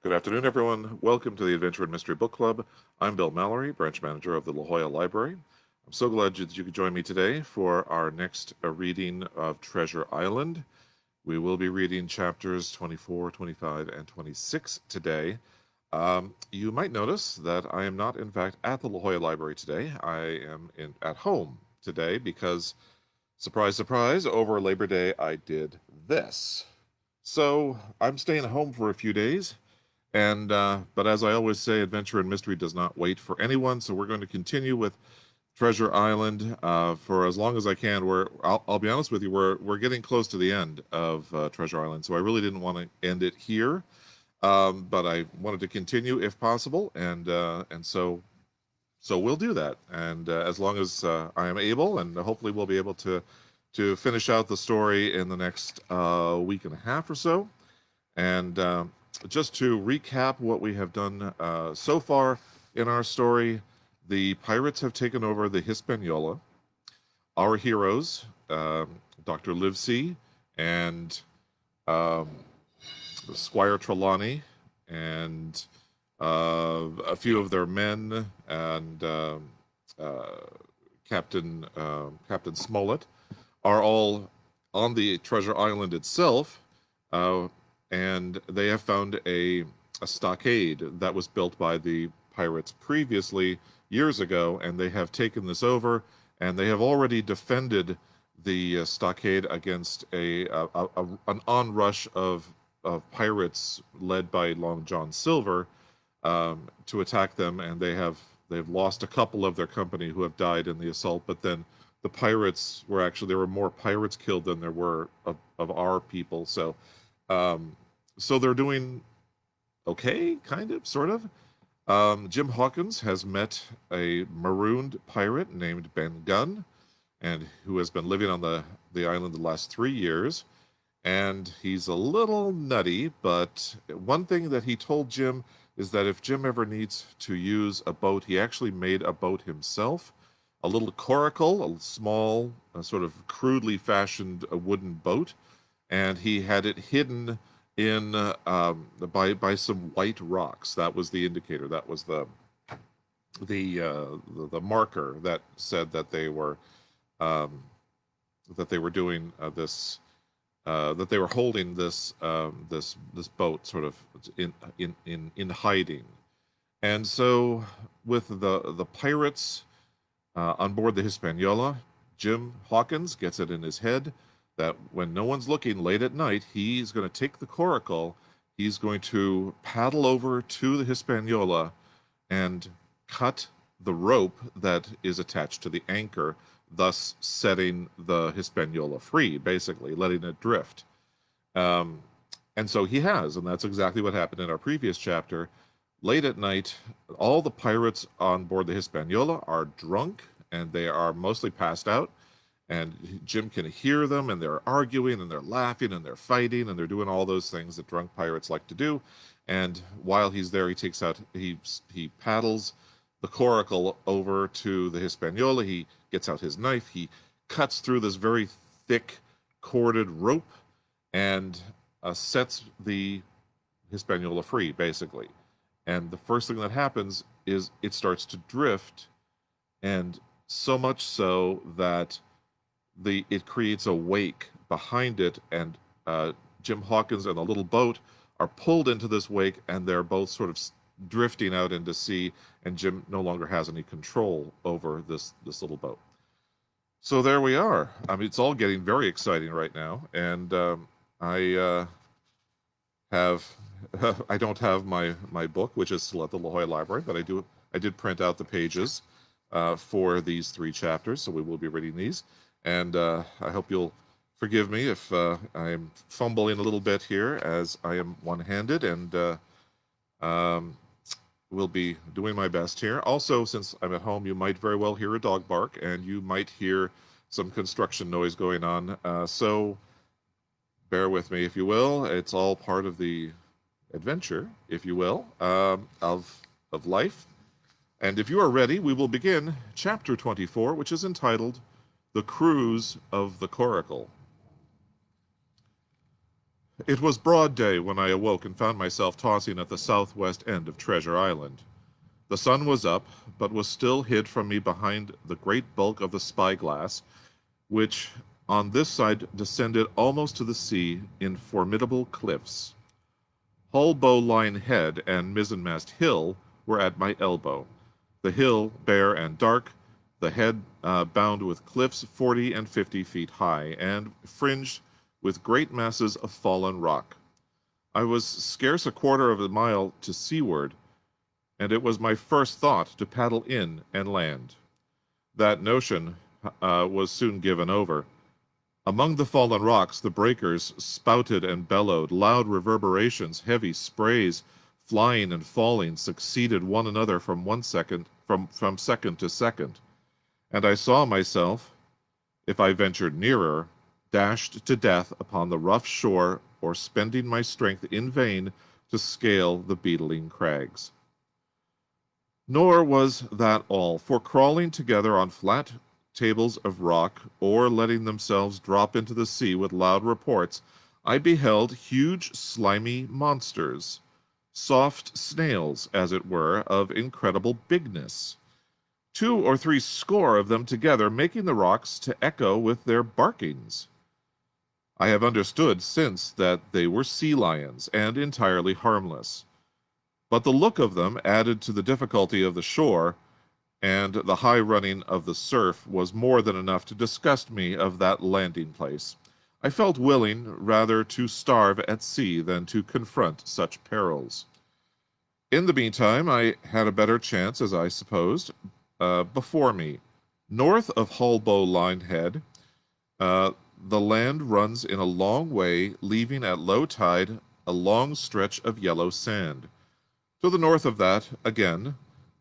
Good afternoon, everyone. Welcome to the Adventure and Mystery Book Club. I'm Bill Mallory, branch manager of the La Jolla Library. I'm so glad that you could join me today for our next reading of Treasure Island. We will be reading chapters 24, 25, and 26 today. You might notice that I am not, in fact, at the La Jolla Library today. I am at home today because, surprise, surprise, over Labor Day I did this. So I'm staying home for a few days. But as I always say, adventure and mystery does not wait for anyone. So we're going to continue with Treasure Island for as long as I can. I'll be honest with you, we're getting close to the end of Treasure Island, so I really didn't want to end it here, but I wanted to continue if possible, and so we'll do that. And as long as I am able, and hopefully we'll be able to finish out the story in the next week and a half or so, and. Just to recap what we have done so far in our story, the pirates have taken over the Hispaniola. Our heroes, Dr. Livesey and Squire Trelawney and a few of their men and Captain Smollett are all on the treasure island itself. And they have found a stockade that was built by the pirates previously, years ago, and they have taken this over, and they have already defended the stockade against an onrush of pirates led by Long John Silver to attack them, and they've lost a couple of their company who have died in the assault, but then the pirates there were more pirates killed than there were of our people, so they're doing okay, kind of, sort of. Jim Hawkins has met a marooned pirate named Ben Gunn, and who has been living on the island the last 3 years. And he's a little nutty, but one thing that he told Jim is that if Jim ever needs to use a boat, he actually made a boat himself, a little coracle, a small, sort of crudely fashioned wooden boat, and he had it hidden in by some white rocks. That was the indicator. That was the marker that said that they were doing this, that they were holding this this boat sort of in hiding. And so with the pirates on board the Hispaniola, Jim Hawkins gets it in his head that when no one's looking late at night, he's going to take the coracle, he's going to paddle over to the Hispaniola and cut the rope that is attached to the anchor, thus setting the Hispaniola free, basically, letting it drift. And so he has, and that's exactly what happened in our previous chapter. Late at night, all the pirates on board the Hispaniola are drunk, and they are mostly passed out. And Jim can hear them, and they're arguing, and they're laughing, and they're fighting, and they're doing all those things that drunk pirates like to do. And while he's there, he paddles the coracle over to the Hispaniola. He gets out his knife. He cuts through this very thick corded rope and sets the Hispaniola free, basically. And the first thing that happens is it starts to drift, and so much so that it creates a wake behind it, and Jim Hawkins and the little boat are pulled into this wake, and they're both sort of drifting out into sea, and Jim no longer has any control over this little boat. So there we are. I mean, it's all getting very exciting right now, and I I don't have my book, which is still at the La Jolla Library, but I did print out the pages for these 3 chapters, so we will be reading these. And I hope you'll forgive me if I'm fumbling a little bit here, as I am one-handed, and will be doing my best here. Also, since I'm at home, you might very well hear a dog bark, and you might hear some construction noise going on. So bear with me, if you will. It's all part of the adventure, if you will, of life. And if you are ready, we will begin chapter 24, which is entitled The Cruise of the Coracle. It was broad day when I awoke and found myself tossing at the southwest end of Treasure Island. The sun was up, but was still hid from me behind the great bulk of the spyglass, which on this side descended almost to the sea in formidable cliffs. Hull Bow Line Head and Mizzenmast Hill were at my elbow. The hill bare and dark, the head bound with cliffs 40 and 50 feet high, and fringed with great masses of fallen rock. I was scarce a quarter of a mile to seaward, and it was my first thought to paddle in and land. That notion was soon given over. Among the fallen rocks, the breakers spouted and bellowed, loud reverberations, heavy sprays, flying and falling, succeeded one another from second to second, and I saw myself, if I ventured nearer, dashed to death upon the rough shore, or spending my strength in vain to scale the beetling crags. Nor was that all, for crawling together on flat tables of rock, or letting themselves drop into the sea with loud reports, I beheld huge slimy monsters, soft snails, as it were, of incredible bigness, 2 or 3 score of them together, making the rocks to echo with their barkings. I have understood since that they were sea lions, and entirely harmless. But the look of them, added to the difficulty of the shore, and the high running of the surf, was more than enough to disgust me of that landing place. I felt willing rather to starve at sea than to confront such perils. In the meantime, I had a better chance, as I supposed, before me. North of Hull Bow Line Head, the land runs in a long way, leaving at low tide a long stretch of yellow sand. To the north of that, again,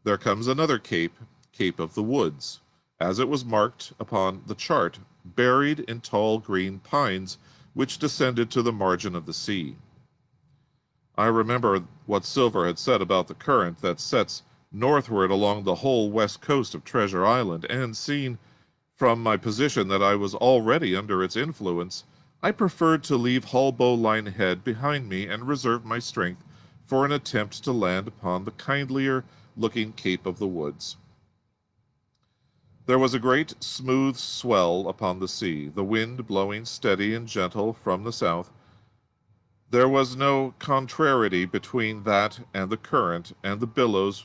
there comes another cape, Cape of the Woods, as it was marked upon the chart, buried in tall green pines, which descended to the margin of the sea. I remember what Silver had said about the current that sets northward along the whole west coast of Treasure Island, and seeing from my position that I was already under its influence, I preferred to leave Hull Bow Line Head behind me and reserve my strength for an attempt to land upon the kindlier-looking Cape of the Woods. There was a great smooth swell upon the sea, the wind blowing steady and gentle from the south. There was no contrariety between that and the current, and the billows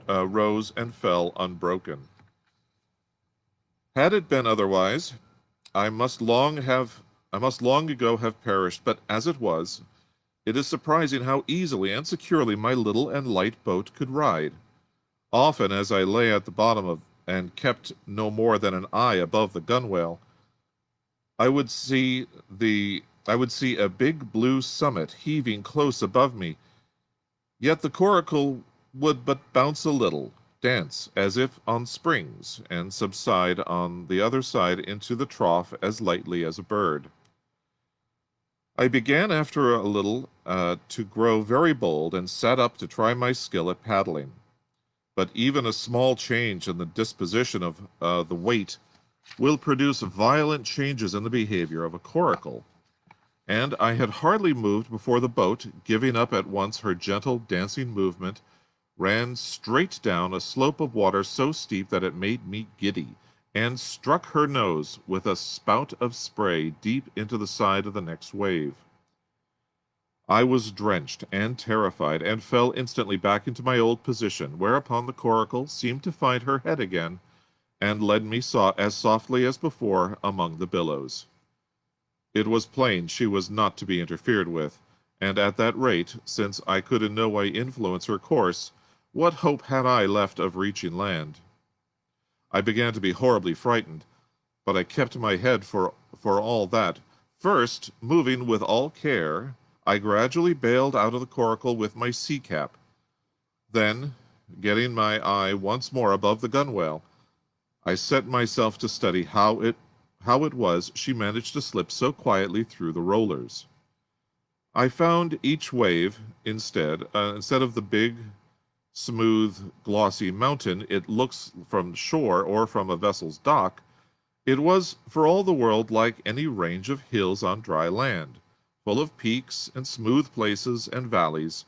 rose and fell unbroken. Had it been otherwise, I must long ago have perished, but as it was, it is surprising how easily and securely my little and light boat could ride. Often, as I lay at the bottom of and kept no more than an eye above the gunwale, I would see a big blue summit heaving close above me, yet the coracle would but bounce a little, dance as if on springs, and subside on the other side into the trough as lightly as a bird. I began after a little to grow very bold, and sat up to try my skill at paddling. But even a small change in the disposition of the weight will produce violent changes in the behavior of a coracle, and I had hardly moved before the boat, giving up at once her gentle dancing movement, ran straight down a slope of water so steep that it made me giddy, and struck her nose with a spout of spray deep into the side of the next wave. I was drenched and terrified, and fell instantly back into my old position, whereupon the coracle seemed to find her head again, and led me as softly as before among the billows. It was plain she was not to be interfered with, and at that rate, since I could in no way influence her course, what hope had I left of reaching land? I began to be horribly frightened, but I kept my head for all that. First, moving with all care, I gradually bailed out of the coracle with my sea cap. Then, getting my eye once more above the gunwale, I set myself to study how it was she managed to slip so quietly through the rollers. I found each wave, instead of the big, smooth, glossy mountain it looks from shore or from a vessel's dock, it was for all the world like any range of hills on dry land, full of peaks and smooth places and valleys.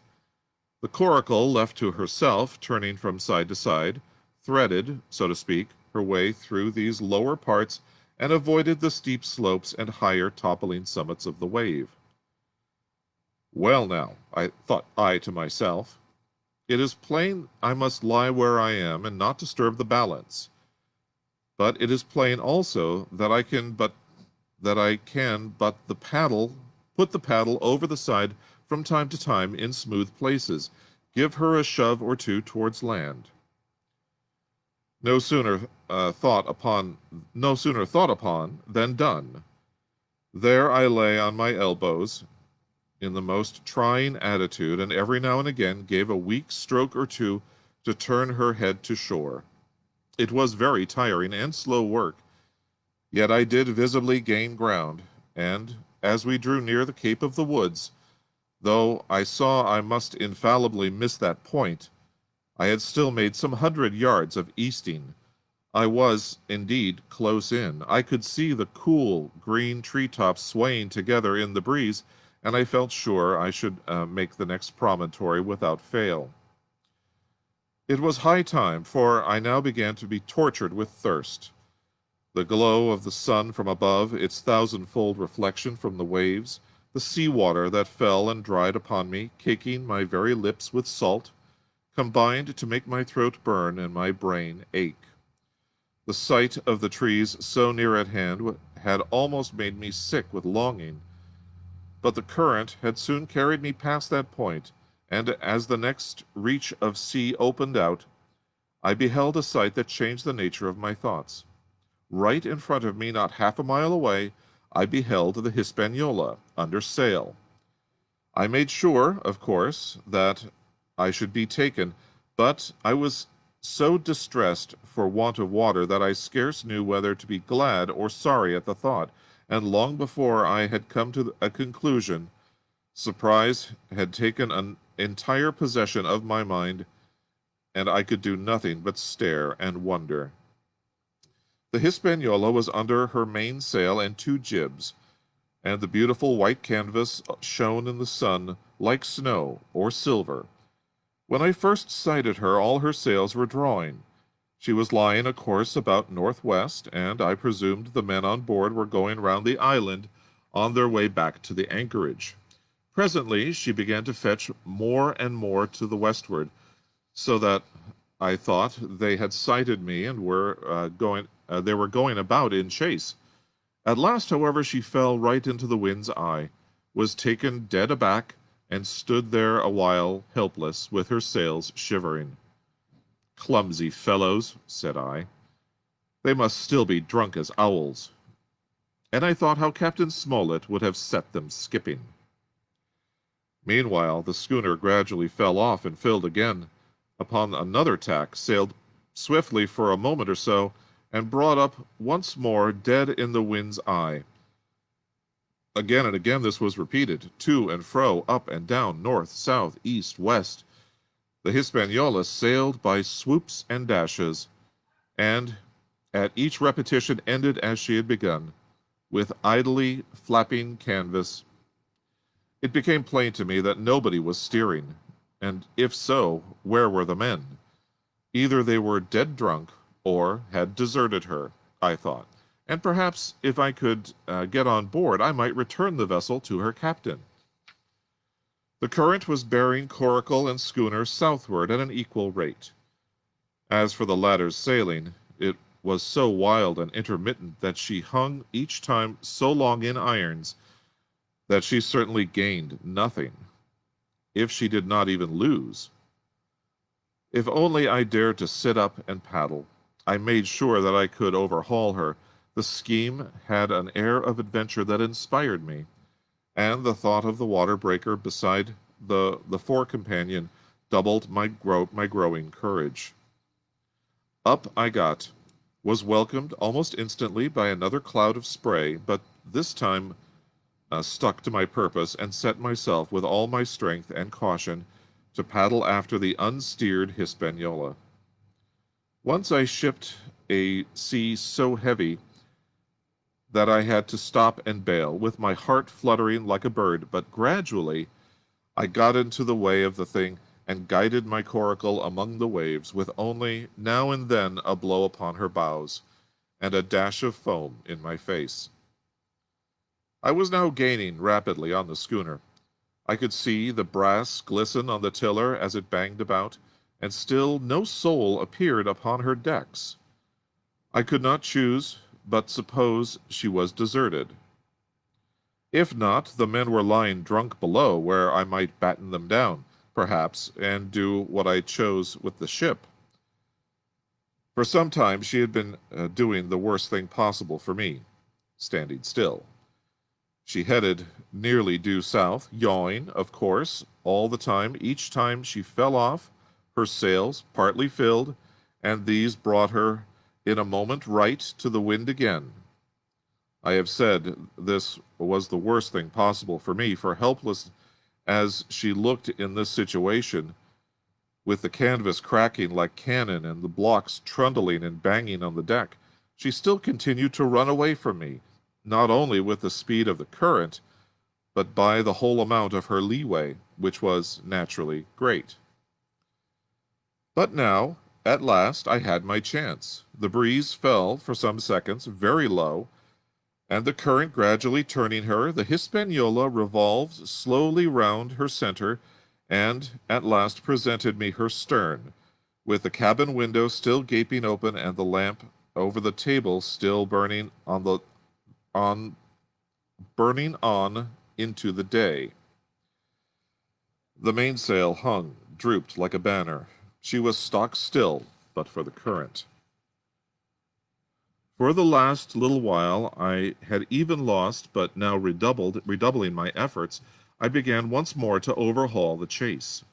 The coracle, left to herself, turning from side to side, threaded, so to speak, her way through these lower parts and avoided the steep slopes and higher toppling summits of the wave. Well now, thought I to myself, it is plain I must lie where I am and not disturb the balance. But it is plain also that I can but put the paddle over the side from time to time in smooth places, give her a shove or two towards land. No sooner thought upon than done. There I lay on my elbows in the most trying attitude, and every now and again gave a weak stroke or two to turn her head to shore. It was very tiring and slow work, yet I did visibly gain ground, and as we drew near the Cape of the Woods, though I saw I must infallibly miss that point, I had still made some 100 yards of easting. I was, indeed, close in. I could see the cool, green treetops swaying together in the breeze, and I felt sure I should make the next promontory without fail. It was high time, for I now began to be tortured with thirst. The glow of the sun from above, its thousandfold reflection from the waves, the sea water that fell and dried upon me, caking my very lips with salt, combined to make my throat burn and my brain ache. The sight of the trees so near at hand had almost made me sick with longing, but the current had soon carried me past that point, and as the next reach of sea opened out, I beheld a sight that changed the nature of my thoughts. Right in front of me, not half a mile away, I beheld the Hispaniola under sail. I made sure, of course, that I should be taken, but I was so distressed for want of water that I scarce knew whether to be glad or sorry at the thought, and long before I had come to a conclusion, surprise had taken an entire possession of my mind, and I could do nothing but stare and wonder. The Hispaniola was under her mainsail and two jibs, and the beautiful white canvas shone in the sun like snow or silver. When I first sighted her, all her sails were drawing. She was lying a course about northwest, and I presumed the men on board were going round the island on their way back to the anchorage. Presently she began to fetch more and more to the westward, so that I thought they had sighted me and they were going about in chase. At last, however, she fell right into the wind's eye, was taken dead aback, and stood there a while helpless, with her sails shivering. "Clumsy fellows," said I. "They must still be drunk as owls." And I thought how Captain Smollett would have set them skipping. Meanwhile, the schooner gradually fell off and filled again. Upon another tack, sailed swiftly for a moment or so, and brought up once more dead in the wind's eye. Again and again this was repeated, to and fro, up and down, north, south, east, west. The Hispaniola sailed by swoops and dashes, and at each repetition ended as she had begun, with idly flapping canvas. It became plain to me that nobody was steering, and if so, where were the men? Either they were dead drunk, or had deserted her, I thought, and perhaps if I could get on board, I might return the vessel to her captain. The current was bearing coracle and schooner southward at an equal rate. As for the latter's sailing, it was so wild and intermittent that she hung each time so long in irons that she certainly gained nothing, if she did not even lose. If only I dared to sit up and paddle, I made sure that I could overhaul her. The scheme had an air of adventure that inspired me, and the thought of the water breaker beside the fore-companion doubled my growing courage. Up I got, was welcomed almost instantly by another cloud of spray, but this time stuck to my purpose, and set myself with all my strength and caution to paddle after the unsteered Hispaniola. Once I shipped a sea so heavy that I had to stop and bail, with my heart fluttering like a bird, but gradually I got into the way of the thing and guided my coracle among the waves, with only now and then a blow upon her bows and a dash of foam in my face. I was now gaining rapidly on the schooner. I could see the brass glisten on the tiller as it banged about, and still no soul appeared upon her decks. I could not choose but suppose she was deserted. If not, the men were lying drunk below, where I might batten them down, perhaps, and do what I chose with the ship. For some time she had been doing the worst thing possible for me, standing still. She headed nearly due south, yawing, of course, all the time. Each time she fell off, her sails partly filled, and these brought her in a moment right to the wind again. I have said this was the worst thing possible for me, for helpless as she looked in this situation, with the canvas cracking like cannon and the blocks trundling and banging on the deck, she still continued to run away from me, not only with the speed of the current, but by the whole amount of her leeway, which was naturally great. But now, at last, I had my chance. The breeze fell for some seconds very low, and the current gradually turning her, the Hispaniola revolved slowly round her center, and at last presented me her stern, with the cabin window still gaping open and the lamp over the table still on burning on into the day. The mainsail hung, drooped like a banner. She was stock still, but for the current. For the last little while I had even lost, but now redoubling my efforts, I began once more to overhaul the chase.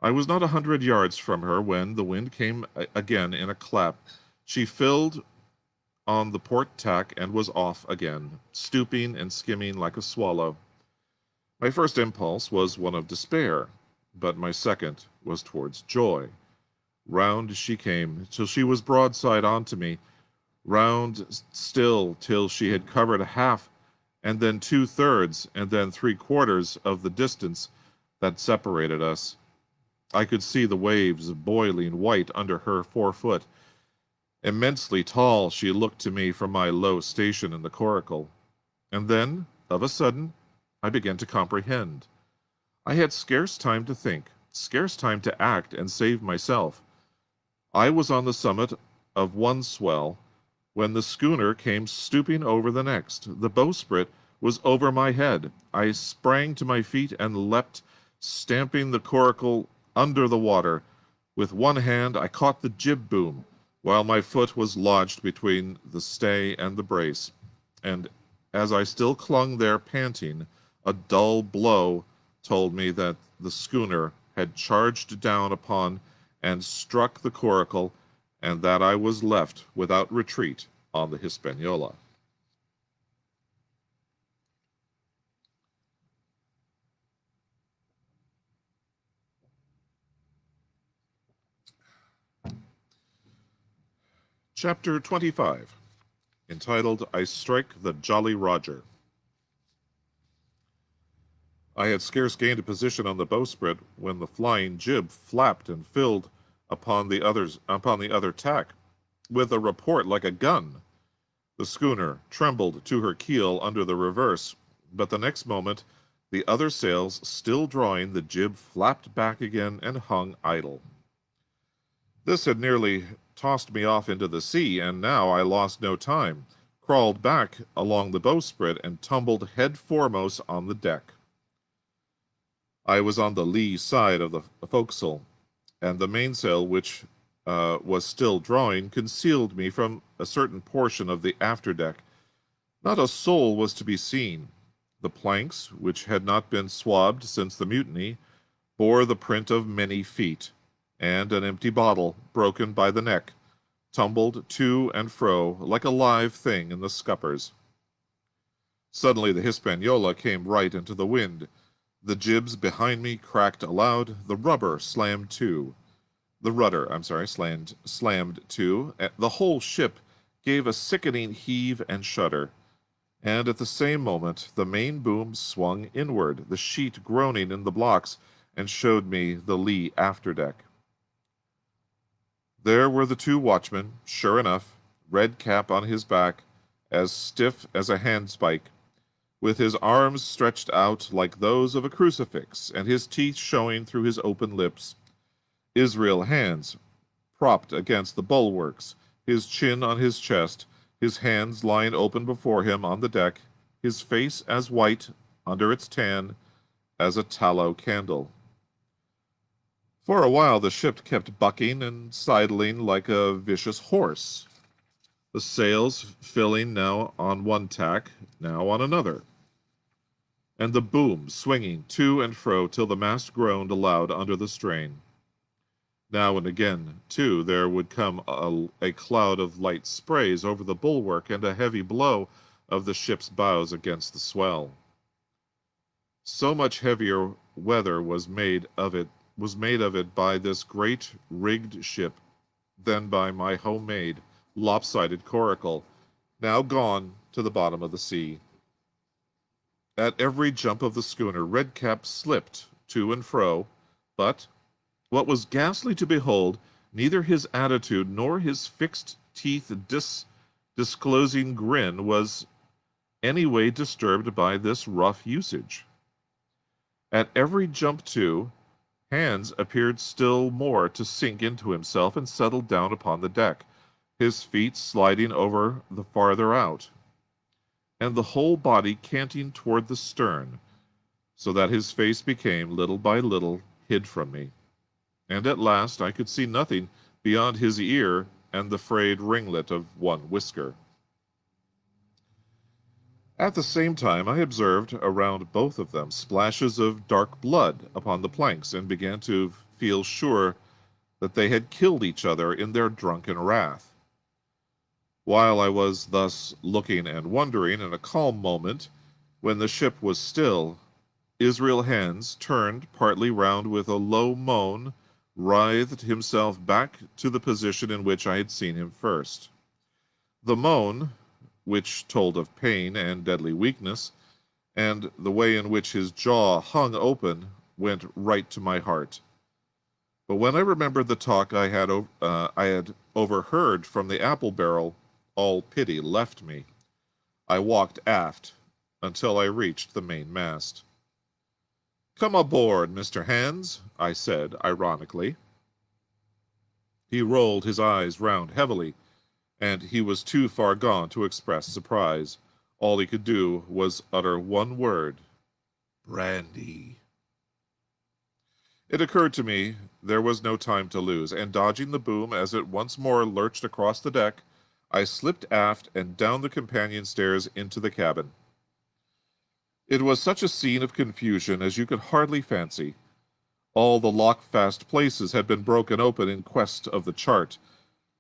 I was not 100 yards from her when the wind came again in a clap. She filled on the port tack and was off again, stooping and skimming like a swallow. My first impulse was one of despair, but my second was towards joy. Round she came, till she was broadside on to me, round still till she had covered half, and then 2/3, and then 3/4 of the distance that separated us. I could see the waves boiling white under her forefoot. Immensely tall she looked to me from my low station in the coracle. And then, of a sudden, I began to comprehend. I had scarce time to think, scarce time to act and save myself. I was on the summit of one swell, when the schooner came stooping over the next. The bowsprit was over my head. I sprang to my feet and leapt, stamping the coracle under the water. With one hand I caught the jib boom, while my foot was lodged between the stay and the brace, and as I still clung there panting, a dull blow told me that the schooner had charged down upon and struck the coracle, and that I was left without retreat on the Hispaniola. Chapter 25, entitled I Strike the Jolly Roger. I had scarce gained a position on the bowsprit when the flying jib flapped and filled upon the other tack, with a report like a gun. The schooner trembled to her keel under the reverse, but the next moment the other sails still drawing, the jib flapped back again and hung idle. This had nearly tossed me off into the sea, and now I lost no time, crawled back along the bowsprit, and tumbled head foremost on the deck. I was on the lee side of the forecastle, and the mainsail, which was still drawing, concealed me from a certain portion of the afterdeck. Not a soul was to be seen. The planks, which had not been swabbed since the mutiny, bore the print of many feet, and an empty bottle, broken by the neck, tumbled to and fro like a live thing in the scuppers. Suddenly the Hispaniola came right into the wind. The jibs behind me cracked aloud. The rudder slammed to. The whole ship gave a sickening heave and shudder, and at the same moment the main boom swung inward, the sheet groaning in the blocks, and showed me the lee afterdeck. There were the two watchmen, sure enough, red cap on his back, as stiff as a handspike, with his arms stretched out like those of a crucifix, and his teeth showing through his open lips. Israel Hands, propped against the bulwarks, his chin on his chest, his hands lying open before him on the deck, his face as white, under its tan, as a tallow candle. For a while the ship kept bucking and sidling like a vicious horse, the sails filling now on one tack, now on another, and the boom swinging to and fro till the mast groaned aloud under the strain. Now and again, too, there would come a cloud of light sprays over the bulwark and a heavy blow of the ship's bows against the swell. So much heavier weather was made of it by this great rigged ship than by my homemade lopsided coracle, now gone to the bottom of the sea. At every jump of the schooner, Redcap slipped to and fro, but what was ghastly to behold, neither his attitude nor his fixed teeth disclosing grin was any way disturbed by this rough usage. At every jump, too, Hands appeared still more to sink into himself and settle down upon the deck, his feet sliding over the farther out, and the whole body canting toward the stern, so that his face became, little by little, hid from me. And at last I could see nothing beyond his ear and the frayed ringlet of one whisker. At the same time I observed around both of them splashes of dark blood upon the planks, and began to feel sure that they had killed each other in their drunken wrath. While I was thus looking and wondering, in a calm moment, when the ship was still, Israel Hands turned partly round with a low moan, writhed himself back to the position in which I had seen him first. The moan, which told of pain and deadly weakness, and the way in which his jaw hung open, went right to my heart. But when I remembered the talk I had overheard from the apple barrel, all pity left me. I walked aft until I reached the mainmast. "Come aboard, Mr. Hands," I said, ironically. He rolled his eyes round heavily, and he was too far gone to express surprise. All he could do was utter one word: "Brandy." It occurred to me there was no time to lose, and dodging the boom as it once more lurched across the deck, I slipped aft and down the companion stairs into the cabin. It was such a scene of confusion as you could hardly fancy. All the lock-fast places had been broken open in quest of the chart.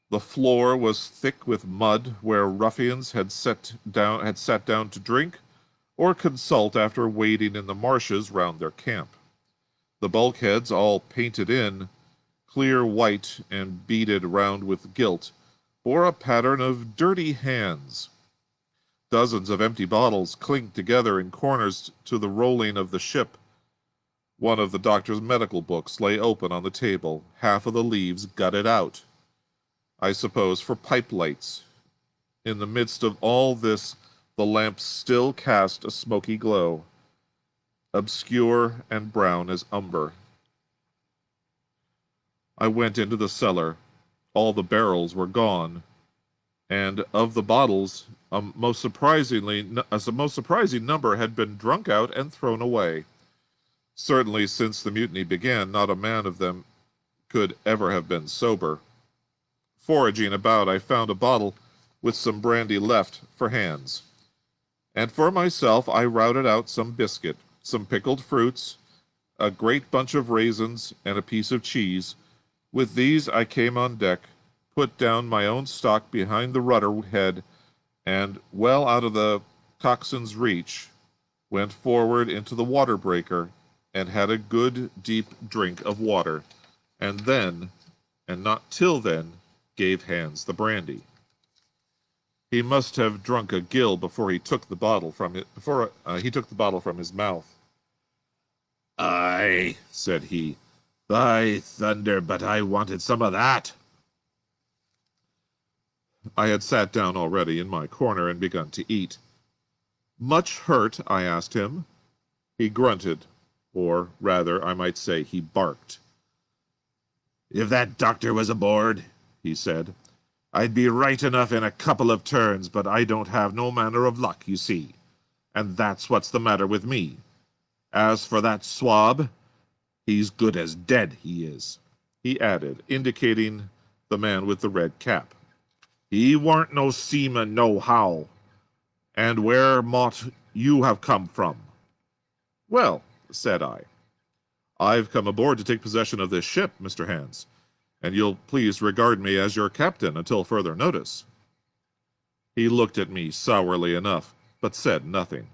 The floor was thick with mud where ruffians had sat down to drink or consult after wading in the marshes round their camp. The bulkheads, all painted in, clear white and beaded round with gilt, bore a pattern of dirty hands. Dozens of empty bottles clinked together in corners to the rolling of the ship. One of the doctor's medical books lay open on the table, half of the leaves gutted out, I suppose for pipe lights. In the midst of all this, the lamp still cast a smoky glow, obscure and brown as umber. I went into the cellar. All the barrels were gone, and of the bottles, a most surprising number had been drunk out and thrown away. Certainly, since the mutiny began, not a man of them could ever have been sober. Foraging about, I found a bottle with some brandy left for Hands. And for myself, I routed out some biscuit, some pickled fruits, a great bunch of raisins, and a piece of cheese. With these I came on deck, put down my own stock behind the rudder head, and, well out of the coxswain's reach, went forward into the water breaker, and had a good deep drink of water, and then, and not till then, gave Hands the brandy. He must have drunk a gill before he took the bottle from his mouth. "Aye," said he. "By thunder, but I wanted some of that." I had sat down already in my corner and begun to eat. "Much hurt?" I asked him. He grunted, or rather, I might say, he barked. "If that doctor was aboard," he said, "I'd be right enough in a couple of turns, but I don't have no manner of luck, you see. And that's what's the matter with me. As for that swab, he's good as dead, he is," he added, indicating the man with the red cap. "He warn't no seaman nohow. And where mought you have come from?" "Well," said I, "I've come aboard to take possession of this ship, Mr. Hands, and you'll please regard me as your captain until further notice." He looked at me sourly enough, but said nothing.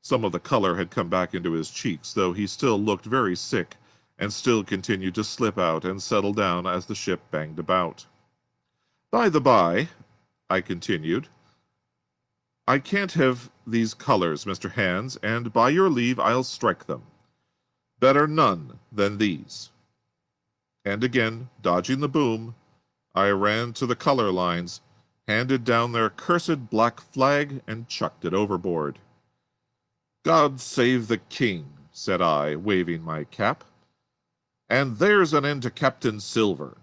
Some of the color had come back into his cheeks, though he still looked very sick, and still continued to slip out and settle down as the ship banged about. "By the by," I continued, "I can't have these colors, Mr. Hands, and by your leave I'll strike them. Better none than these." And again, dodging the boom, I ran to the color lines, handed down their cursed black flag, and chucked it overboard. "God save the king," said I, waving my cap. "And there's an end to Captain Silver."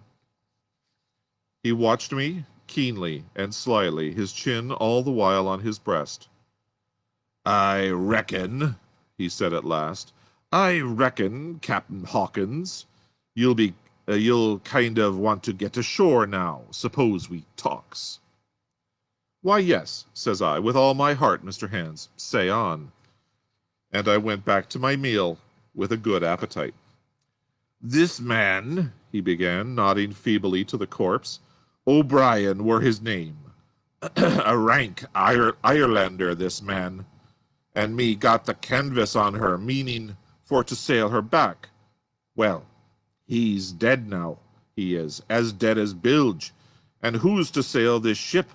He watched me keenly and slyly, his chin all the while on his breast. "I reckon," he said at last, "I reckon, Captain Hawkins, you'll kind of want to get ashore now. Suppose we talks." "Why, yes," says I, "with all my heart, Mr. Hands. Say on." And I went back to my meal with a good appetite. "This man," he began, nodding feebly to the corpse, "O'Brien were his name. A rank Irelander, this man. And me got the canvas on her, meaning for to sail her back. Well, he's dead now, he is, as dead as bilge. And who's to sail this ship?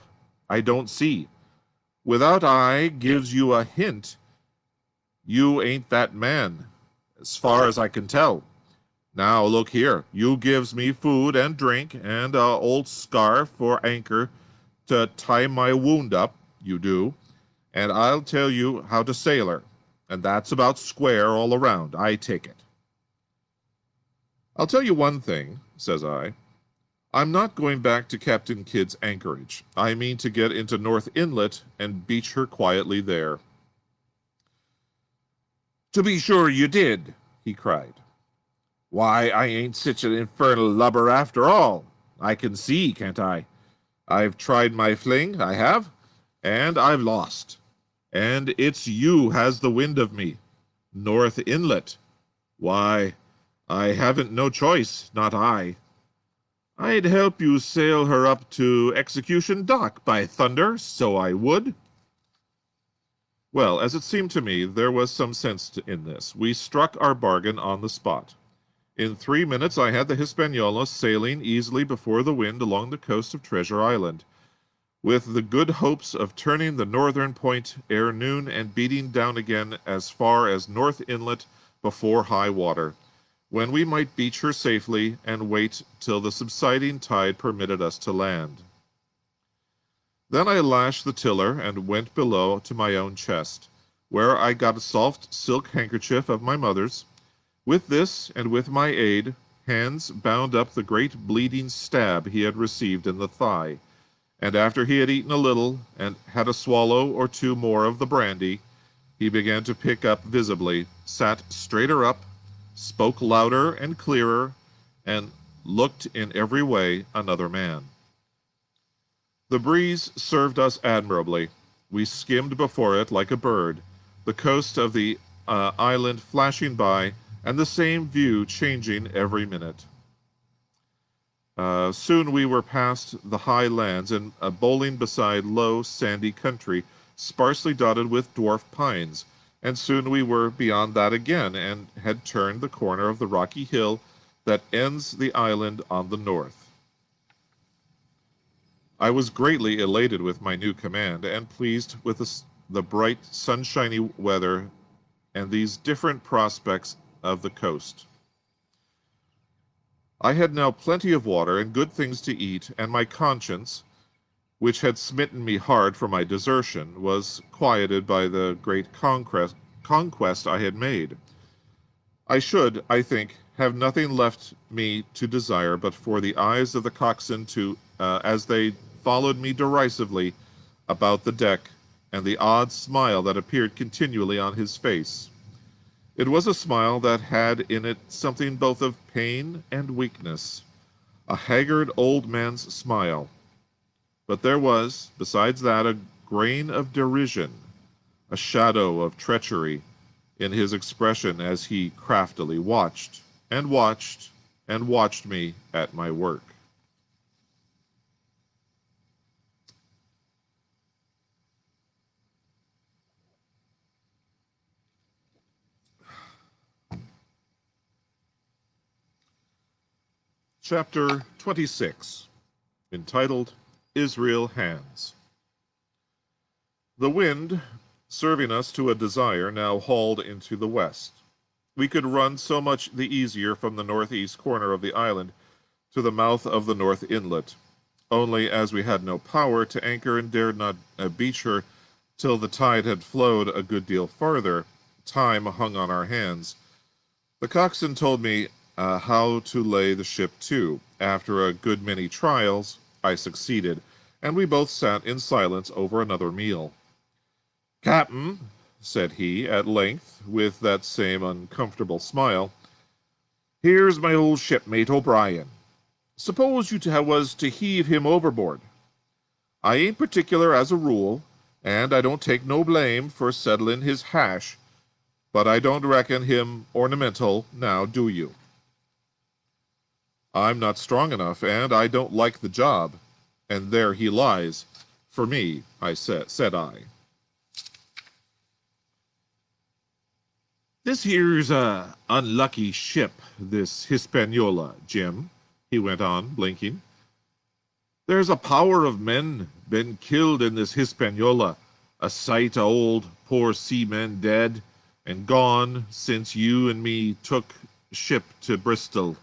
I don't see. Without I gives you a hint, you ain't that man, as far as I can tell. Now, look here, you gives me food and drink and a old scarf for anchor to tie my wound up, you do, and I'll tell you how to sail her, and that's about square all around, I take it." "I'll tell you one thing," says I. "I'm not going back to Captain Kidd's anchorage. I mean to get into North Inlet and beach her quietly there." "To be sure you did," he cried. "Why, I ain't such an infernal lubber after all. I can see, can't I? I've tried my fling, I have, and I've lost. And it's you has the wind of me. North Inlet. Why, I haven't no choice, not I. I'd help you sail her up to Execution Dock, by thunder, so I would." Well, as it seemed to me, there was some sense in this. We struck our bargain on the spot. In 3 minutes I had the Hispaniola sailing easily before the wind along the coast of Treasure Island, with the good hopes of turning the northern point ere noon and beating down again as far as North Inlet before high water, when we might beach her safely and wait till the subsiding tide permitted us to land. Then I lashed the tiller and went below to my own chest, where I got a soft silk handkerchief of my mother's. With this, and with my aid, Hands bound up the great bleeding stab he had received in the thigh, and after he had eaten a little, and had a swallow or two more of the brandy, he began to pick up visibly, sat straighter up, spoke louder and clearer, and looked in every way another man. The breeze served us admirably. We skimmed before it like a bird, the coast of the island flashing by, and the same view changing every minute. Soon we were past the high lands and bowling beside low, sandy country, sparsely dotted with dwarf pines, and soon we were beyond that again, and had turned the corner of the rocky hill that ends the island on the north. I was greatly elated with my new command, and pleased with the bright, sunshiny weather and these different prospects of the coast. I had now plenty of water and good things to eat, and my conscience, which had smitten me hard for my desertion, was quieted by the great conquest I had made. I should, I think, have nothing left me to desire but for the eyes of the coxswain to, as they followed me derisively about the deck, and the odd smile that appeared continually on his face. It was a smile that had in it something both of pain and weakness, a haggard old man's smile. But there was, besides that, a grain of derision, a shadow of treachery in his expression as he craftily watched, and watched, and watched me at my work. Chapter 26, entitled Israel Hands. The wind, serving us to a desire, now hauled into the west. We could run so much the easier from the northeast corner of the island to the mouth of the north inlet, only as we had no power to anchor and dared not beach her till the tide had flowed a good deal farther, time hung on our hands. The coxswain told me how to lay the ship to. After a good many trials, I succeeded, and we both sat in silence over another meal. "Captain," said he, at length, with that same uncomfortable smile, "here's my old shipmate O'Brien. Suppose you was to heave him overboard. I ain't particular as a rule, and I don't take no blame for settling his hash, but I don't reckon him ornamental, now do you?" "I'm not strong enough, and I don't like the job, and there he lies, for me," said I. "This here's a unlucky ship, this Hispaniola, Jim," he went on, blinking. "There's a power of men been killed in this Hispaniola, a sight o' old poor seamen dead and gone since you and me took ship to Bristol.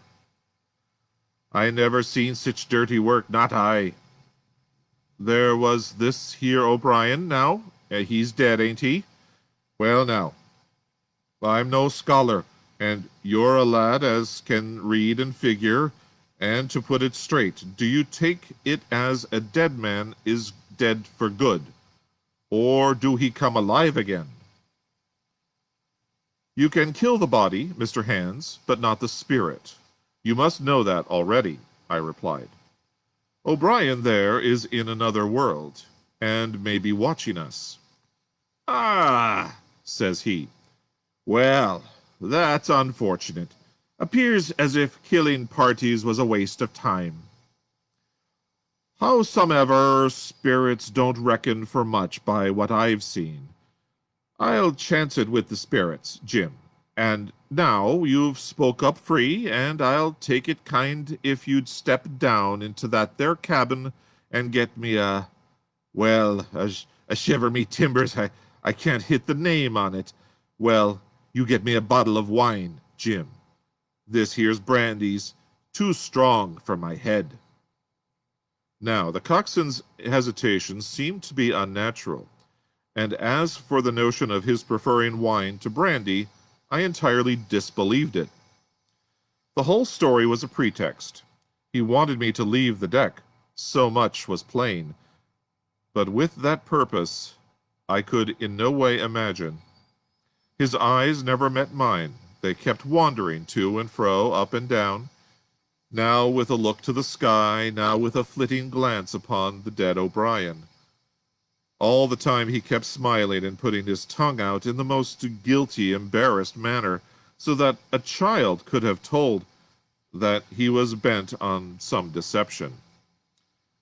I never seen sich dirty work, not I. There was this here O'Brien, now. He's dead, ain't he? Well, now, I'm no scholar, and you're a lad as can read and figure, and to put it straight, do you take it as a dead man is dead for good, or do he come alive again?" "You can kill the body, Mr. Hands, but not the spirit. You must know that already," I replied. "O'Brien there is in another world, and may be watching us." "Ah," says he. "Well, that's unfortunate. Appears as if killing parties was a waste of time. Howsomever, spirits don't reckon for much by what I've seen. I'll chance it with the spirits, Jim. And now you've spoke up free, and I'll take it kind if you'd step down into that there cabin and get me a shiver me timbers, I can't hit the name on it. Well, you get me a bottle of wine, Jim. This here's brandy's too strong for my head." Now, the coxswain's hesitation seemed to be unnatural, and as for the notion of his preferring wine to brandy, I entirely disbelieved it. The whole story was a pretext. He wanted me to leave the deck. So much was plain. But with that purpose, I could in no way imagine. His eyes never met mine. They kept wandering to and fro, up and down, now with a look to the sky, now with a flitting glance upon the dead O'Brien. All the time he kept smiling and putting his tongue out in the most guilty, embarrassed manner, so that a child could have told that he was bent on some deception.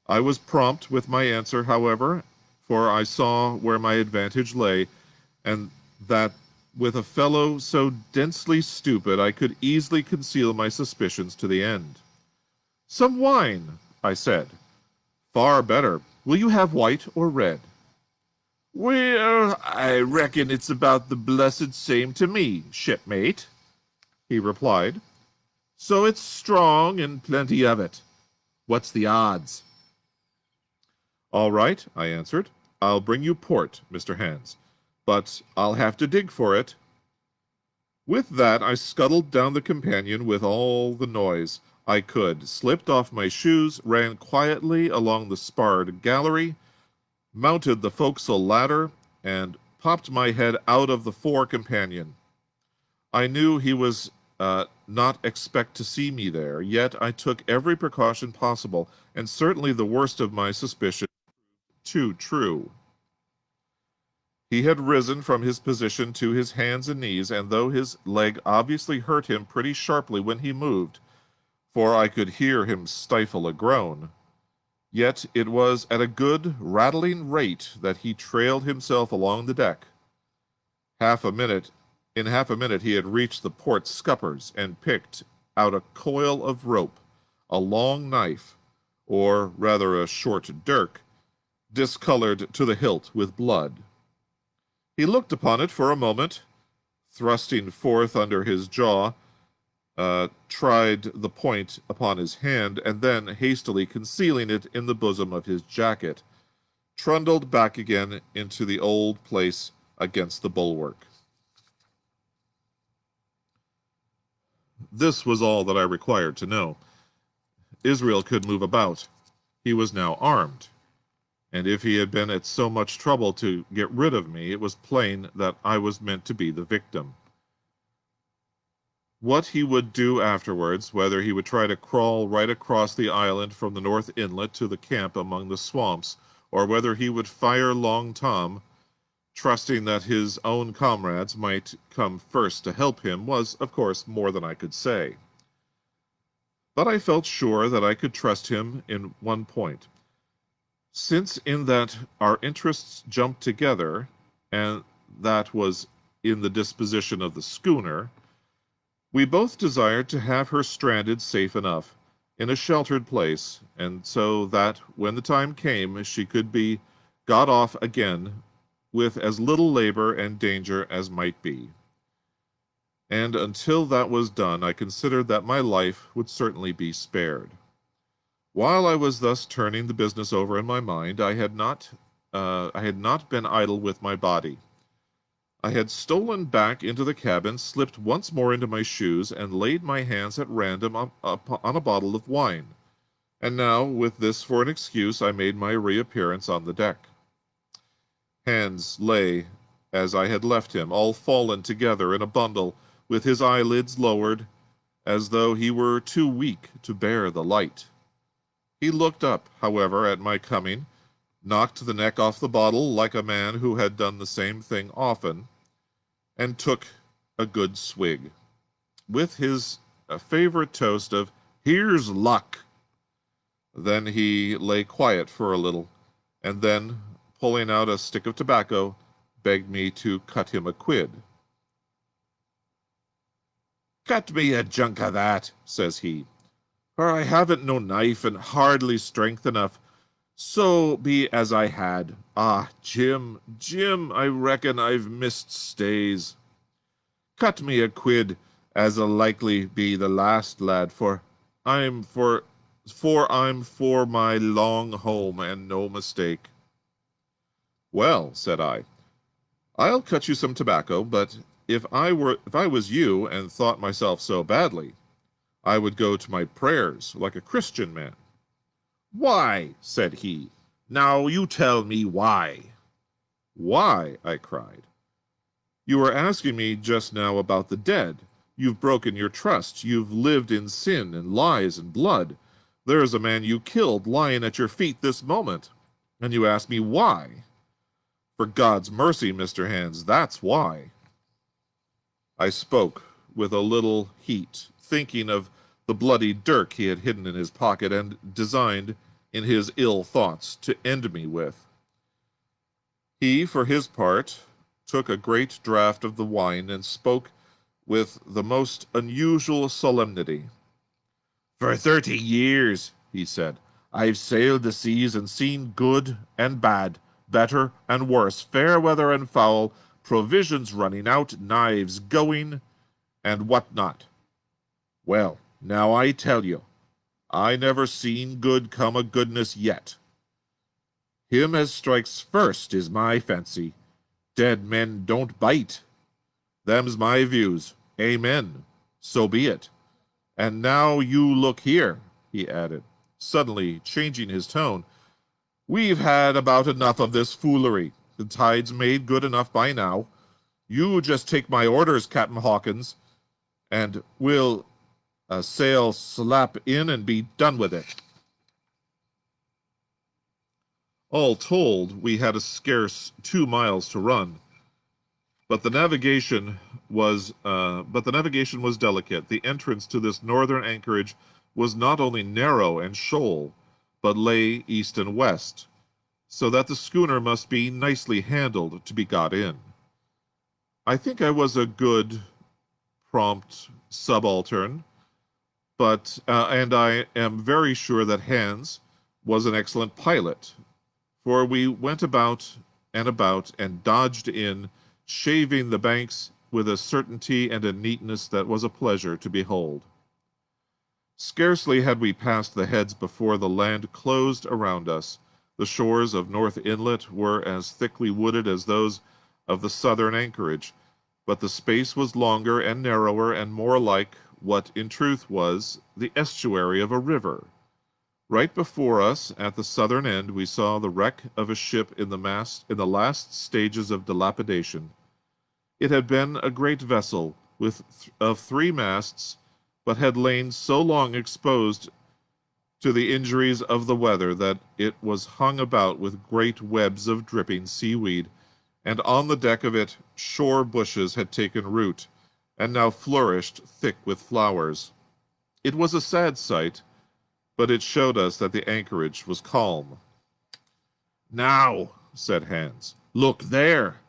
I was prompt with my answer, however, for I saw where my advantage lay, and that with a fellow so densely stupid I could easily conceal my suspicions to the end. "Some wine," I said. Far better. Will you have white or red? Well, I reckon it's about the blessed same to me, shipmate, he replied. So it's strong and plenty of it. What's the odds? All right, I answered. I'll bring you port, Mr. Hands, but I'll have to dig for it. With that, I scuttled down the companion with all the noise I could, slipped off my shoes, ran quietly along the sparred gallery, mounted the forecastle ladder, and popped my head out of the fore companion. I knew he was not expect to see me there, yet I took every precaution possible, and certainly the worst of my suspicion too true. He had risen from his position to his hands and knees, and though his leg obviously hurt him pretty sharply when he moved, for I could hear him stifle a groan, yet it was at a good rattling rate that he trailed himself along the deck. In half a minute he had reached the port scuppers and picked out a coil of rope, a long knife, or rather a short dirk, discolored to the hilt with blood. He looked upon it for a moment, thrusting forth under his jaw, tried the point upon his hand, and then, hastily concealing it in the bosom of his jacket, trundled back again into the old place against the bulwark. This was all that I required to know. Israel could move about. He was now armed, and if he had been at so much trouble to get rid of me, it was plain that I was meant to be the victim. What he would do afterwards, whether he would try to crawl right across the island from the north inlet to the camp among the swamps, or whether he would fire Long Tom, trusting that his own comrades might come first to help him, was, of course, more than I could say. But I felt sure that I could trust him in one point. Since in that our interests jumped together, and that was in the disposition of the schooner, we both desired to have her stranded safe enough, in a sheltered place, and so that, when the time came, she could be got off again with as little labor and danger as might be. And until that was done, I considered that my life would certainly be spared. While I was thus turning the business over in my mind, I had not been idle with my body. I had stolen back into the cabin, slipped once more into my shoes, and laid my hands at random on a bottle of wine. And now, with this for an excuse, I made my reappearance on the deck. Hands lay, as I had left him, all fallen together in a bundle, with his eyelids lowered, as though he were too weak to bear the light. He looked up, however, at my coming, knocked the neck off the bottle like a man who had done the same thing often, and took a good swig, with his favorite toast of, "Here's luck." Then he lay quiet for a little, and then, pulling out a stick of tobacco, begged me to cut him a quid. "Cut me a junk of that," says he, "for I haven't no knife and hardly strength enough. So be as I had. Ah, Jim, I reckon I've missed stays. Cut me a quid, as a likely be the last, lad, for I'm for my long home, and no mistake." "Well," said I, "I'll cut you some tobacco, but if I was you and thought myself so badly, I would go to my prayers like a Christian man." "Why?" said he. "Now you tell me why." "Why?" I cried. "You were asking me just now about the dead. You've broken your trust. You've lived in sin and lies and blood. There is a man you killed lying at your feet this moment, and you ask me why. For God's mercy, Mr. Hands, that's why." I spoke with a little heat, thinking of the bloody dirk he had hidden in his pocket and designed, in his ill thoughts, to end me with. He, for his part, took a great draught of the wine and spoke with the most unusual solemnity. "For 30 years," he said, I've sailed the seas and seen good and bad, better and worse, fair weather and foul, provisions running out, knives going, and what not. Well, now I tell you, I never seen good come of goodness yet. Him as strikes first is my fancy. Dead men don't bite. Them's my views. Amen. So be it. And now you look here, he added, suddenly changing his tone. We've had about enough of this foolery. The tide's made good enough by now. You just take my orders, Captain Hawkins, and we'll sail slap in and be done with it. All told, we had a scarce 2 miles to run, but the navigation was delicate. The entrance to this northern anchorage was not only narrow and shoal, but lay east and west, so that the schooner must be nicely handled to be got in. I think I was a good, prompt subaltern, but and I am very sure that Hans was an excellent pilot, for we went about and dodged in, shaving the banks with a certainty and a neatness that was a pleasure to behold. Scarcely had we passed the heads before the land closed around us. The shores of North Inlet were as thickly wooded as those of the southern anchorage, but the space was longer and narrower and more like what in truth was the estuary of a river. Right before us, at the southern end, we saw the wreck of a ship in the last stages of dilapidation. It had been a great vessel of 3 masts, but had lain so long exposed to the injuries of the weather that it was hung about with great webs of dripping seaweed, and on the deck of it shore bushes had taken root, and now flourished thick with flowers. It was a sad sight, but it showed us that the anchorage was calm. Now, said Hans, look there.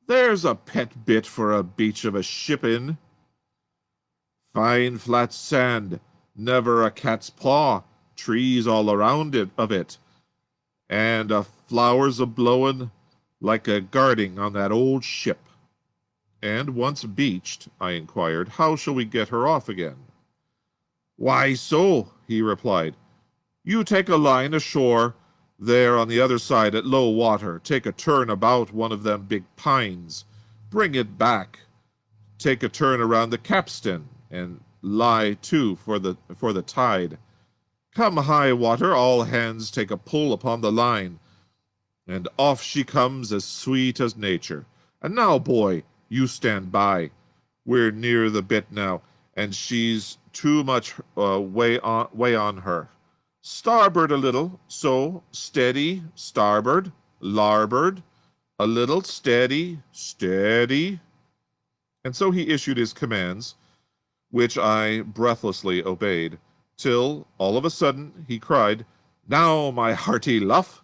There's a pet bit for a beach of a ship in. Fine flat sand, never a cat's paw, trees all around it of it, and flowers a-blowin' like a guarding on that old ship. And once beached, I inquired, how shall we get her off again? Why so, he replied. You take a line ashore there on the other side at low water, take a turn about one of them big pines, bring it back, take a turn around the capstan, and lie to for the tide. Come high water, all hands take a pull upon the line, and off she comes as sweet as nature. And now, boy, you stand by. We're near the bit now, and she's too much way on her. Starboard a little, so, steady, starboard, larboard, a little, steady, steady. And so he issued his commands, which I breathlessly obeyed, till, all of a sudden, he cried, Now, my hearty luff!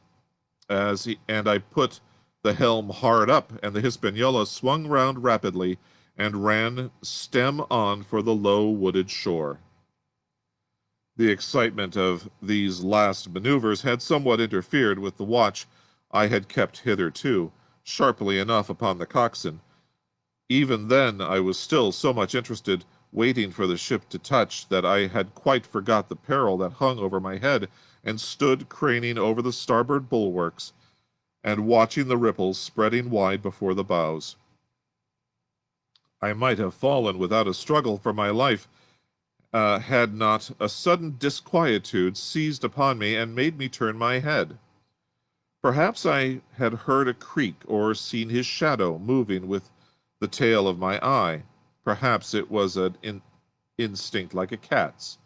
And I put the helm hard up, and the Hispaniola swung round rapidly, and ran stem on for the low wooded shore. The excitement of these last maneuvers had somewhat interfered with the watch I had kept hitherto, sharply enough upon the coxswain. Even then I was still so much interested, waiting for the ship to touch, that I had quite forgot the peril that hung over my head, and stood craning over the starboard bulwarks, and watching the ripples spreading wide before the bows. I might have fallen without a struggle for my life, had not a sudden disquietude seized upon me and made me turn my head. Perhaps I had heard a creak or seen his shadow moving with the tail of my eye. Perhaps it was an instinct like a cat's.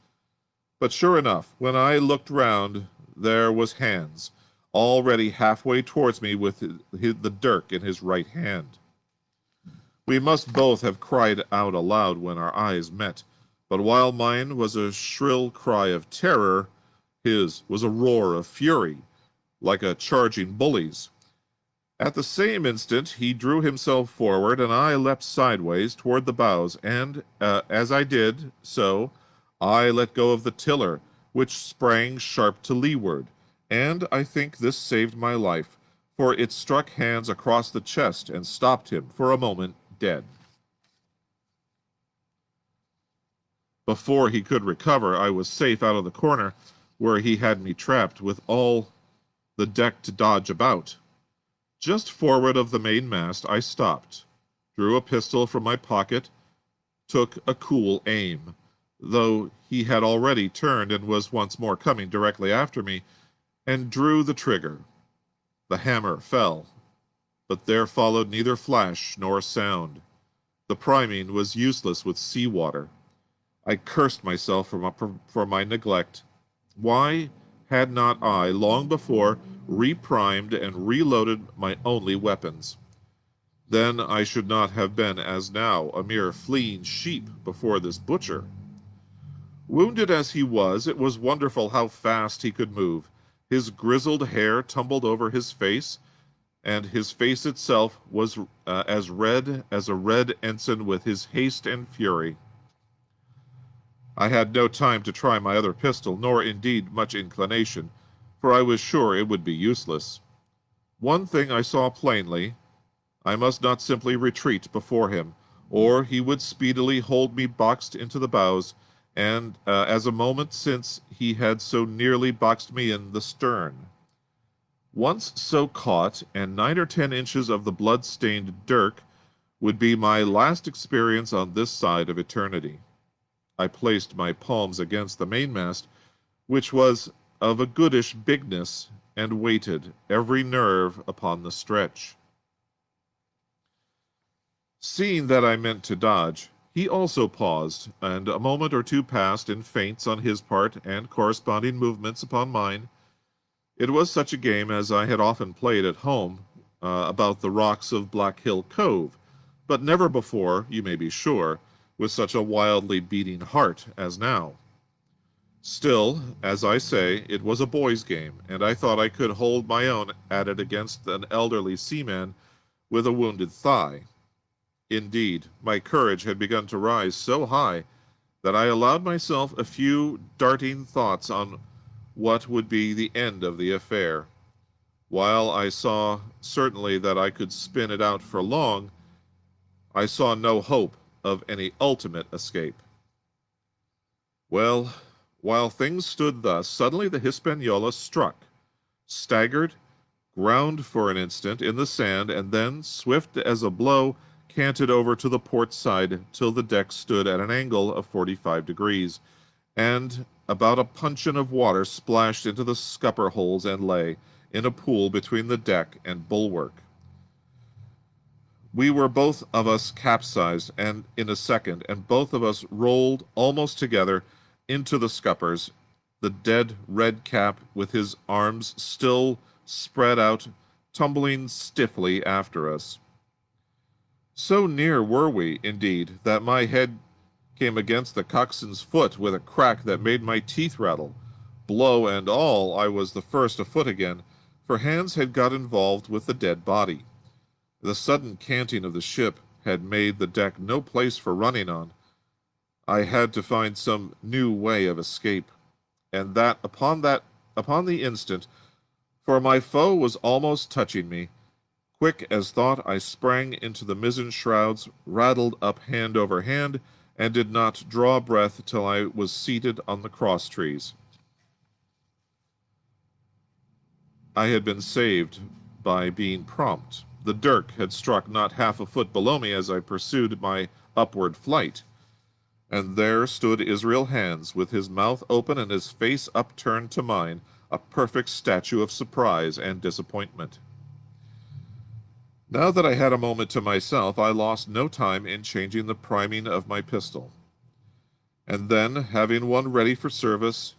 But sure enough, when I looked round, there was Hans, already halfway towards me with the dirk in his right hand. We must both have cried out aloud when our eyes met, but while mine was a shrill cry of terror, his was a roar of fury, like a charging bully's. At the same instant he drew himself forward, and I leapt sideways toward the bows, and as I did so, I let go of the tiller, which sprang sharp to leeward, and I think this saved my life, for it struck Hans across the chest and stopped him, for a moment, dead. Before he could recover, I was safe out of the corner where he had me trapped, with all the deck to dodge about. Just forward of the mainmast, I stopped, drew a pistol from my pocket, took a cool aim, though he had already turned and was once more coming directly after me, and drew the trigger. The hammer fell, but there followed neither flash nor sound. The priming was useless with sea-water. I cursed myself for my neglect. Why had not I, long before, reprimed and reloaded my only weapons? Then I should not have been, as now, a mere fleeing sheep before this butcher. Wounded as he was, it was wonderful how fast he could move. His grizzled hair tumbled over his face, and his face itself was as red as a red ensign with his haste and fury. I had no time to try my other pistol, nor indeed much inclination, for I was sure it would be useless. One thing I saw plainly: I must not simply retreat before him, or he would speedily hold me boxed into the bows, and as a moment since he had so nearly boxed me in the stern. Once so caught, and 9 or 10 inches of the blood-stained dirk would be my last experience on this side of eternity. I placed my palms against the mainmast, which was of a goodish bigness, and waited, every nerve upon the stretch. Seeing that I meant to dodge, he also paused, and a moment or two passed in feints on his part and corresponding movements upon mine. It was such a game as I had often played at home about the rocks of Black Hill Cove, but never before, you may be sure, with such a wildly beating heart as now. Still, as I say, it was a boy's game, and I thought I could hold my own at it against an elderly seaman with a wounded thigh. Indeed, my courage had begun to rise so high that I allowed myself a few darting thoughts on what would be the end of the affair. While I saw certainly that I could spin it out for long, I saw no hope of any ultimate escape. Well, while things stood thus, suddenly the Hispaniola struck, staggered, ground for an instant in the sand, and then, swift as a blow, canted over to the port side till the deck stood at an angle of 45 degrees, and about a puncheon of water splashed into the scupper holes and lay in a pool between the deck and bulwark. We were both of us capsized, and in a second, and both of us rolled almost together into the scuppers, the dead red cap, with his arms still spread out, tumbling stiffly after us. So near were we, indeed, that my head came against the coxswain's foot with a crack that made my teeth rattle. Blow and all, I was the first afoot again, for Hans had got involved with the dead body. The sudden canting of the ship had made the deck no place for running on. I had to find some new way of escape, and upon the instant, for my foe was almost touching me. Quick as thought, I sprang into the mizzen shrouds, rattled up hand over hand, and did not draw breath till I was seated on the cross-trees. I had been saved by being prompt. The dirk had struck not half a foot below me as I pursued my upward flight, and there stood Israel Hands, with his mouth open and his face upturned to mine, a perfect statue of surprise and disappointment. Now that I had a moment to myself, I lost no time in changing the priming of my pistol, and then, having one ready for service,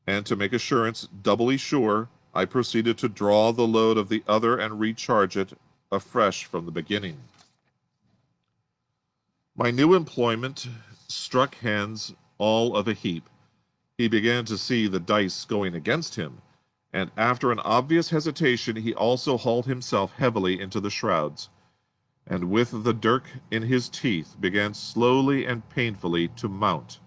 and to make assurance doubly sure, I proceeded to draw the load of the other and recharge it afresh from the beginning. My new employment struck Hans all of a heap. He began to see the dice going against him, and after an obvious hesitation he also hauled himself heavily into the shrouds, and with the dirk in his teeth began slowly and painfully to mount.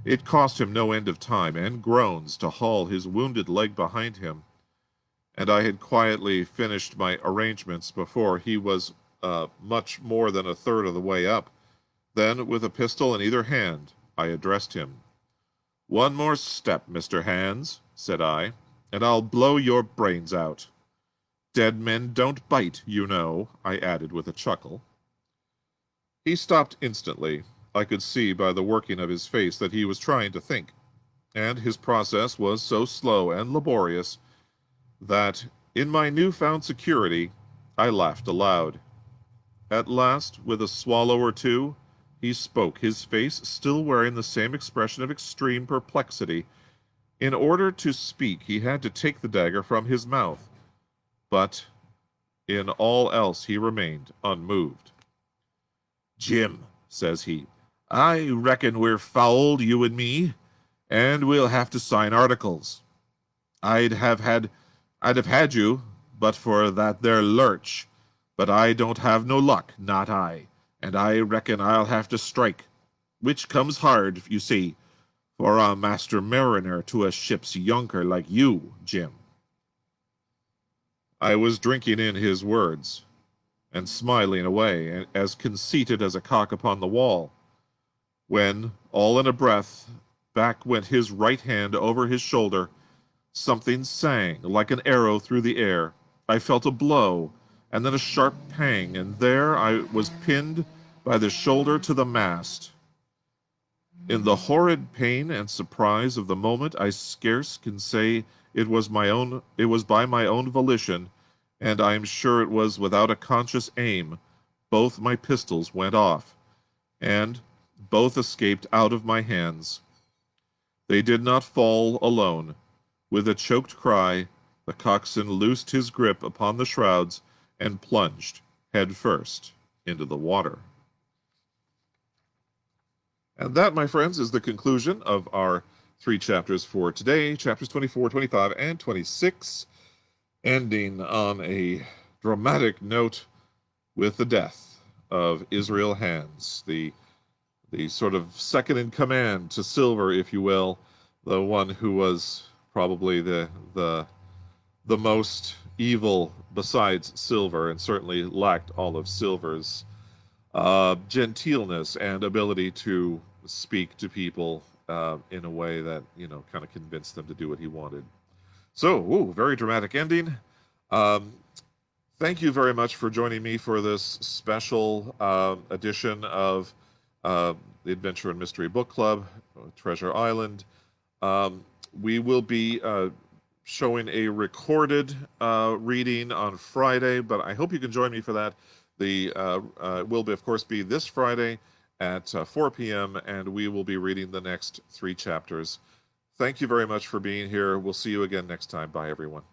It cost him no end of time and groans to haul his wounded leg behind him, and I had quietly finished my arrangements before he was much more than a third of the way up. Then, with a pistol in either hand, I addressed him. "One more step, Mr. Hands," said I, "and I'll blow your brains out. Dead men don't bite, you know," I added with a chuckle. He stopped instantly. I could see by the working of his face that he was trying to think, and his process was so slow and laborious that, in my newfound security, I laughed aloud. At last, with a swallow or two, he spoke, his face still wearing the same expression of extreme perplexity. In order to speak, he had to take the dagger from his mouth, but in all else he remained unmoved. "Jim," says he, "I reckon we're fouled, you and me, and we'll have to sign articles. I'd have had you, but for that there lurch. But I don't have no luck, not I, and I reckon I'll have to strike, which comes hard, you see, for a master mariner to a ship's younker like you, Jim." I was drinking in his words, and smiling away, as conceited as a cock upon the wall, when, all in a breath, back went his right hand over his shoulder. Something sang like an arrow through the air. I felt a blow, and then a sharp pang, and there I was pinned by the shoulder to the mast. In the horrid pain and surprise of the moment, I scarce can say it was by my own volition, and I am sure it was without a conscious aim. Both my pistols went off, and both escaped out of my hands. They did not fall alone. With a choked cry, the coxswain loosed his grip upon the shrouds and plunged head first into the water. And that, my friends, is the conclusion of our 3 chapters for today, chapters 24, 25, and 26, ending on a dramatic note with the death of Israel Hands, the sort of second in command to Silver, if you will, the one who was probably the most evil besides Silver, and certainly lacked all of Silver's genteelness and ability to speak to people in a way that, kind of convinced them to do what he wanted. So, very dramatic ending. Thank you very much for joining me for this special edition of the Adventure and Mystery Book Club, Treasure Island. We will be showing a recorded reading on Friday, but I hope you can join me for that. The will, of course, be this Friday at 4 p.m., and we will be reading the next 3 chapters. Thank you very much for being here. We'll see you again next time. Bye, everyone.